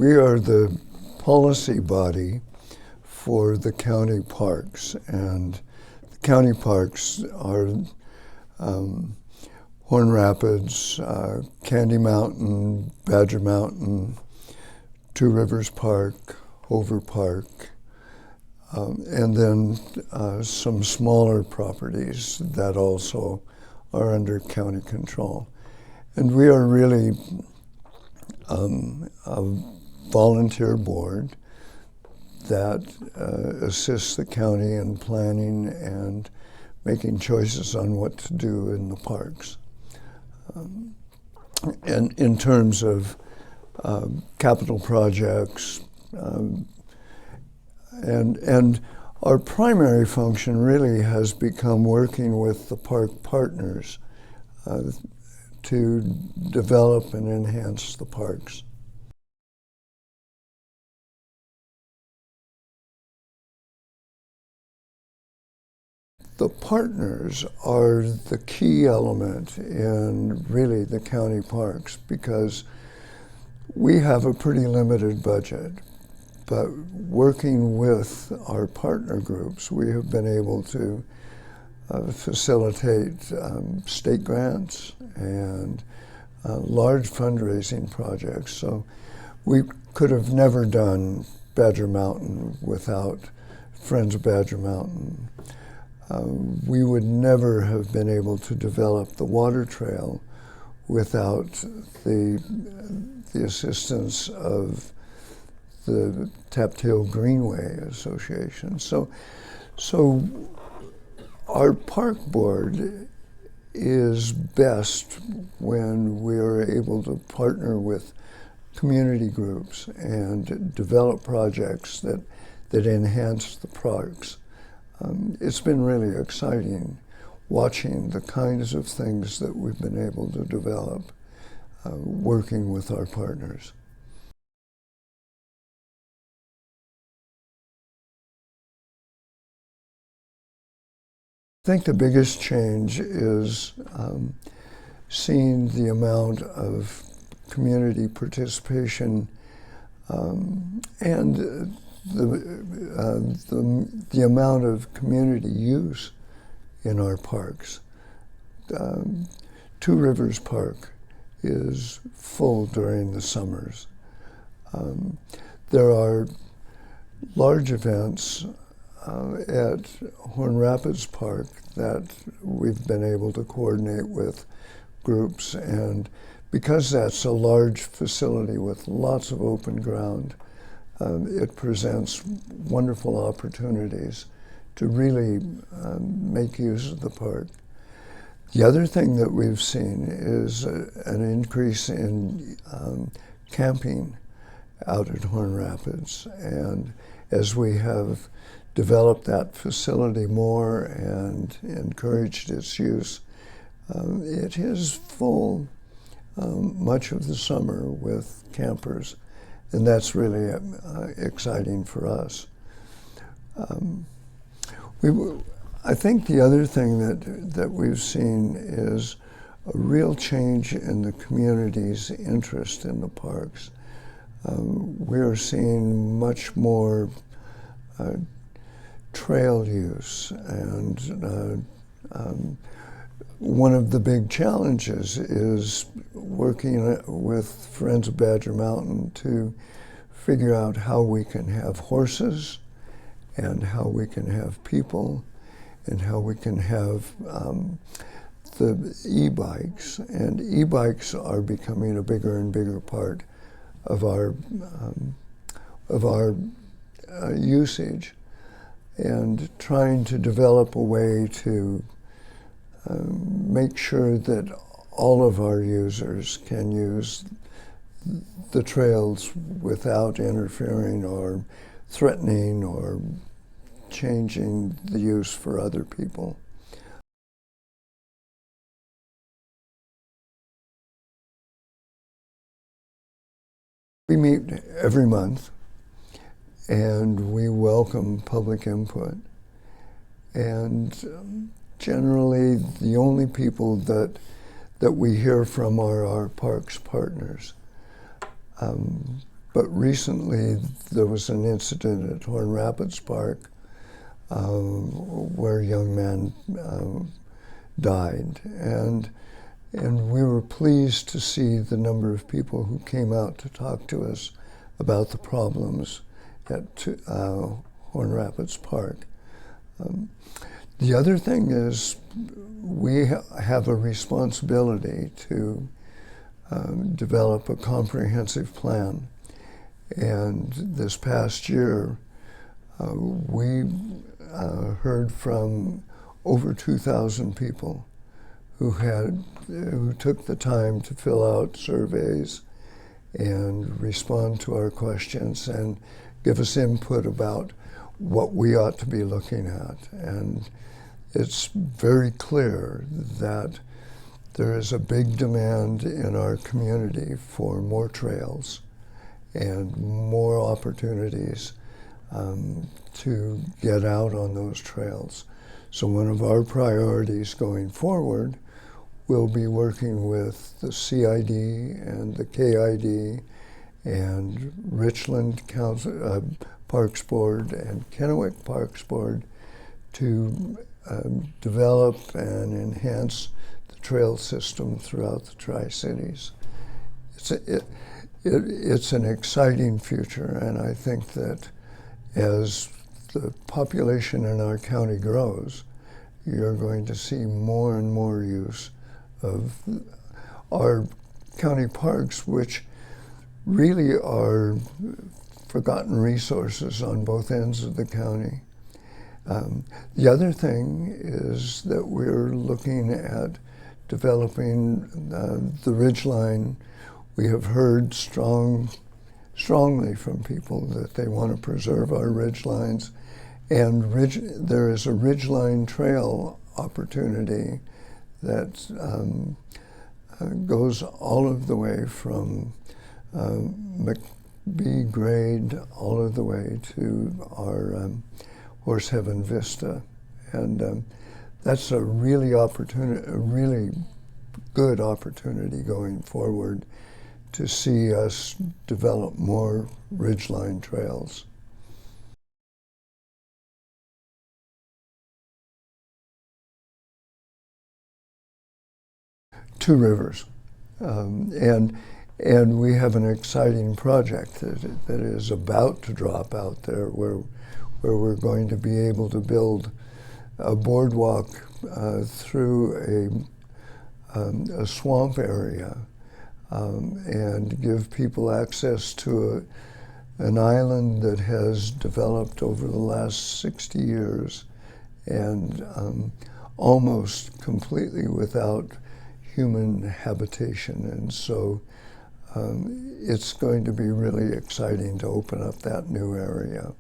We are the policy body for the county parks, and the county parks are Horn Rapids, Candy Mountain, Badger Mountain, Two Rivers Park, Hover Park, and then some smaller properties that also are under county control. And we are really a volunteer board that assists the county in planning and making choices on what to do in the parks. And in terms of capital projects, and our primary function really has become working with the park partners to develop and enhance the parks. The partners are the key element in really the county parks because we have a pretty limited budget, but working with our partner groups, we have been able to facilitate state grants and large fundraising projects. So we could have never done Badger Mountain without Friends of Badger Mountain. We would never have been able to develop the water trail without the assistance of the Taptail Greenway Association. So our park board is best when we are able to partner with community groups and develop projects that enhance the parks. It's been really exciting watching the kinds of things that we've been able to develop working with our partners. I think the biggest change is seeing the amount of community participation and the amount of community use in our parks. Two Rivers Park is full during the summers. There are large events at Horn Rapids Park that we've been able to coordinate with groups, and because that's a large facility with lots of open ground, it presents wonderful opportunities to really make use of the park. The other thing that we've seen is an increase in camping out at Horn Rapids, and as we have developed that facility more and encouraged its use, it is full much of the summer with campers, and that's really exciting for us. I think the other thing that we've seen is a real change in the community's interest in the parks. We are seeing much more trail use, and one of the big challenges is working with Friends of Badger Mountain to figure out how we can have horses and how we can have people and how we can have the e-bikes. And e-bikes are becoming a bigger and bigger part of our usage, and trying to develop a way to make sure that all of our users can use the trails without interfering or threatening or changing the use for other people. We meet every month, and we welcome public input. And generally, the only people that we hear from are our parks partners. But recently there was an incident at Horn Rapids Park where a young man died, and we were pleased to see the number of people who came out to talk to us about the problems at Horn Rapids Park. The other thing is we have a responsibility to develop a comprehensive plan. And this past year, we heard from over 2,000 people who took the time to fill out surveys and respond to our questions and give us input about what we ought to be looking at. And it's very clear that there is a big demand in our community for more trails and more opportunities to get out on those trails. So one of our priorities going forward will be working with the CID and the KID and Richland Parks Board and Kennewick Parks Board to develop and enhance the trail system throughout the Tri-Cities. It's an exciting future, and I think that as the population in our county grows, you're going to see more and more use of our county parks, which really are forgotten resources on both ends of the county. The other thing is that we're looking at developing the ridgeline. We have heard strongly from people that they want to preserve our ridgelines, and there is a ridgeline trail opportunity that goes all of the way from McBee Grade all of the way to our Horse Heaven Vista, and that's a really good opportunity going forward to see us develop more ridgeline trails. Two rivers, and we have an exciting project that is about to drop out there, where we're going to be able to build a boardwalk through a swamp area and give people access to an island that has developed over the last 60 years and almost completely without human habitation. And so it's going to be really exciting to open up that new area.